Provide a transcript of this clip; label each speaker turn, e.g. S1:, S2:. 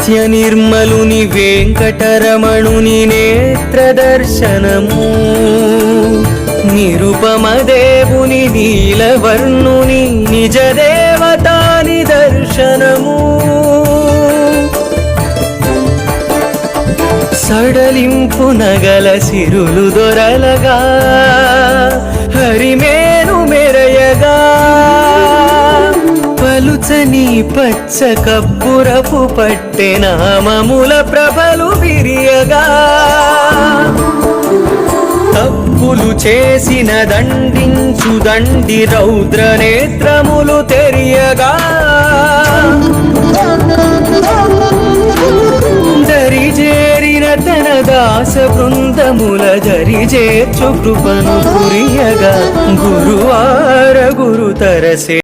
S1: నిత్య నిర్మలుని వెంకటరమణుని నేత్రదర్శనము, నిరుపమ దేవుని నీలవర్ణుని నిజ దేవతాని దర్శనము, సడలింపు నగల సిరులు దొరలగా హరిమేను మెరయగా, పలుచని పచ్చ కప్పురపు పట్టె నామముల ప్రభలు విరియగా, తప్పులు చేసిన దండించు దండి రౌద్ర నేత్రములు తెరియగా, దరిజేరిన తన దాస బృందముల దరిజేర్చు కృపను పురియగా, గురువార గురుతర